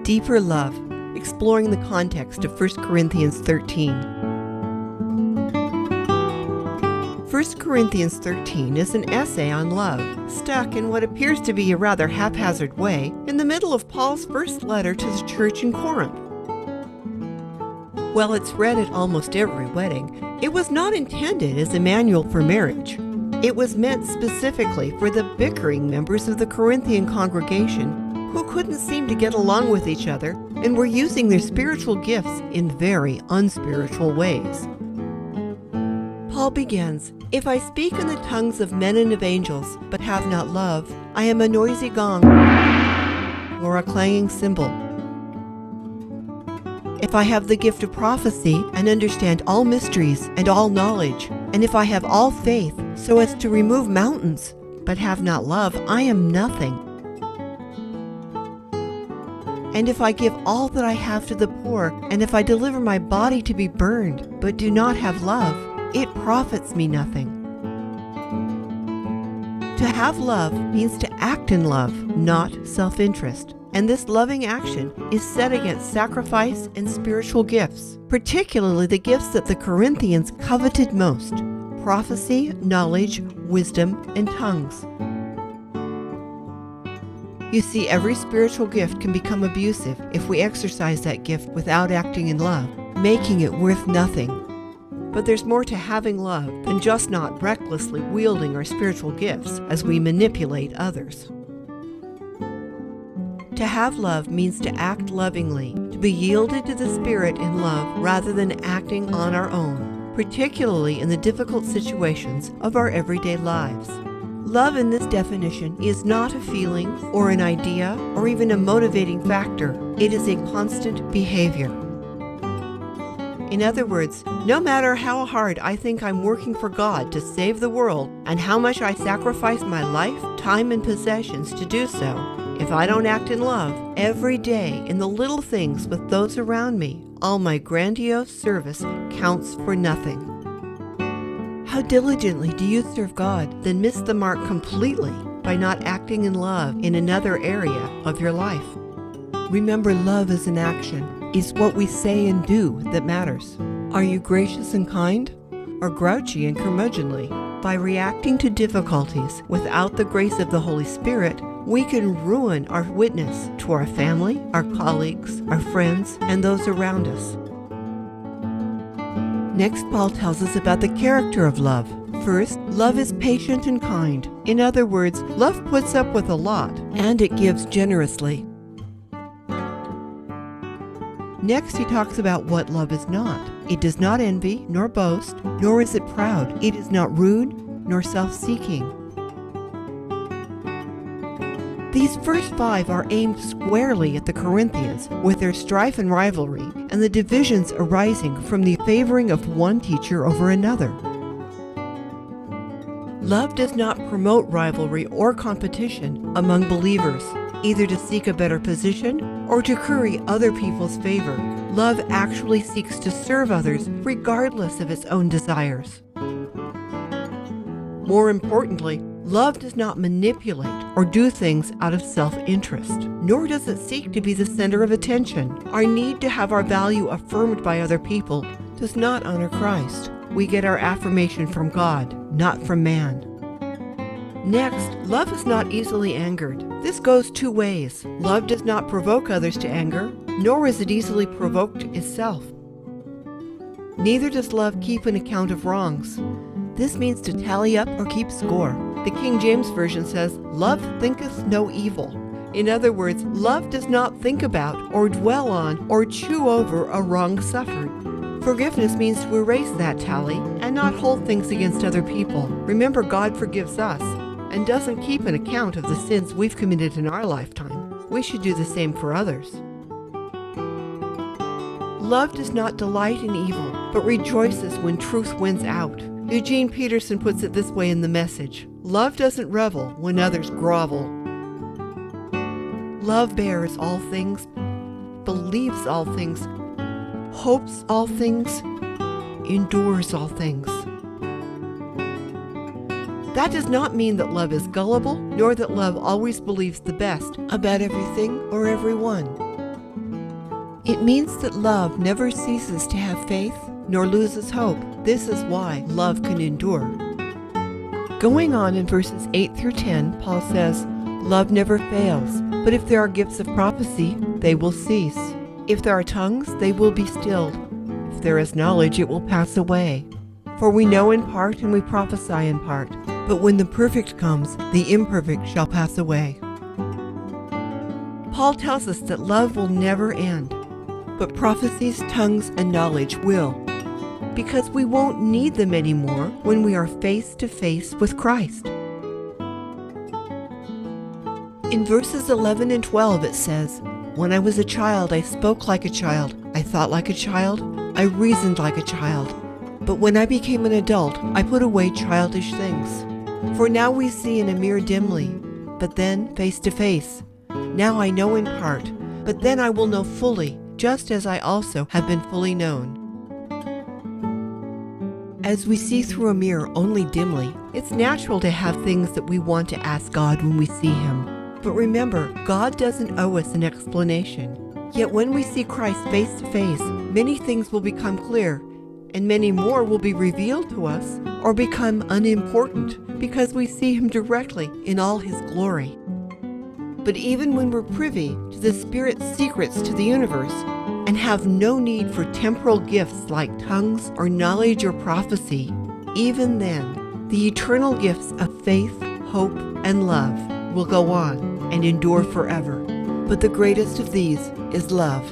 Deeper love, exploring the context of 1 Corinthians 13. 1 Corinthians 13 is an essay on love, stuck in what appears to be a rather haphazard way in the middle of Paul's first letter to the church in Corinth. While it's read at almost every wedding, it was not intended as a manual for marriage. It was meant specifically for the bickering members of the Corinthian congregation who couldn't seem to get along with each other and were using their spiritual gifts in very unspiritual ways. Paul begins, "If I speak in the tongues of men and of angels, but have not love, I am a noisy gong or a clanging cymbal. If I have the gift of prophecy and understand all mysteries and all knowledge, and if I have all faith so as to remove mountains, but have not love, I am nothing. And if I give all that I have to the poor, and if I deliver my body to be burned, but do not have love, it profits me nothing." To have love means to act in love, not self-interest. And this loving action is set against sacrifice and spiritual gifts, particularly the gifts that the Corinthians coveted most: prophecy, knowledge, wisdom, and tongues. You see, every spiritual gift can become abusive if we exercise that gift without acting in love, making it worth nothing. But there's more to having love than just not recklessly wielding our spiritual gifts as we manipulate others. To have love means to act lovingly, to be yielded to the Spirit in love rather than acting on our own, particularly in the difficult situations of our everyday lives. Love in this definition is not a feeling or an idea or even a motivating factor. It is a constant behavior. In other words, no matter how hard I think I'm working for God to save the world and how much I sacrifice my life, time, and possessions to do so, if I don't act in love every day in the little things with those around me, all my grandiose service counts for nothing. How diligently do you serve God, then miss the mark completely by not acting in love in another area of your life? Remember, love is an action. It's what we say and do that matters. Are you gracious and kind, or grouchy and curmudgeonly? By reacting to difficulties without the grace of the Holy Spirit, we can ruin our witness to our family, our colleagues, our friends, and those around us. Next, Paul tells us about the character of love. First, love is patient and kind. In other words, love puts up with a lot, and it gives generously. Next, he talks about what love is not. It does not envy, nor boast, nor is it proud. It is not rude, nor self-seeking. These first 5 are aimed squarely at the Corinthians, with their strife and rivalry, and the divisions arising from the favoring of one teacher over another. Love does not promote rivalry or competition among believers, either to seek a better position or to curry other people's favor. Love actually seeks to serve others regardless of its own desires. More importantly, love does not manipulate or do things out of self-interest, nor does it seek to be the center of attention. Our need to have our value affirmed by other people does not honor Christ. We get our affirmation from God, not from man. Next, love is not easily angered. This goes 2 ways. Love does not provoke others to anger, nor is it easily provoked itself. Neither does love keep an account of wrongs. This means to tally up or keep score. The King James Version says, "Love thinketh no evil." In other words, love does not think about or dwell on or chew over a wrong suffered. Forgiveness means to erase that tally and not hold things against other people. Remember, God forgives us and doesn't keep an account of the sins we've committed in our lifetime. We should do the same for others. Love does not delight in evil, but rejoices when truth wins out. Eugene Peterson puts it this way in The Message: "Love doesn't revel when others grovel. Love bears all things, believes all things, hopes all things, endures all things." That does not mean that love is gullible, nor that love always believes the best about everything or everyone. It means that love never ceases to have faith nor loses hope. This is why love can endure. Going on in verses 8 through 10, Paul says, "Love never fails, but if there are gifts of prophecy, they will cease. If there are tongues, they will be stilled. If there is knowledge, it will pass away. For we know in part and we prophesy in part. But when the perfect comes, the imperfect shall pass away." Paul tells us that love will never end, but prophecies, tongues, and knowledge will, because we won't need them anymore when we are face to face with Christ. In verses 11 and 12 it says, "When I was a child, I spoke like a child, I thought like a child, I reasoned like a child. But when I became an adult, I put away childish things. For now we see in a mirror dimly, but then face to face. Now I know in part, but then I will know fully, just as I also have been fully known." As we see through a mirror only dimly, it's natural to have things that we want to ask God when we see Him. But remember, God doesn't owe us an explanation. Yet when we see Christ face to face, many things will become clear, and many more will be revealed to us or become unimportant because we see Him directly in all His glory. But even when we're privy to the Spirit's secrets to the universe and have no need for temporal gifts like tongues or knowledge or prophecy, even then, the eternal gifts of faith, hope, and love will go on and endure forever. But the greatest of these is love.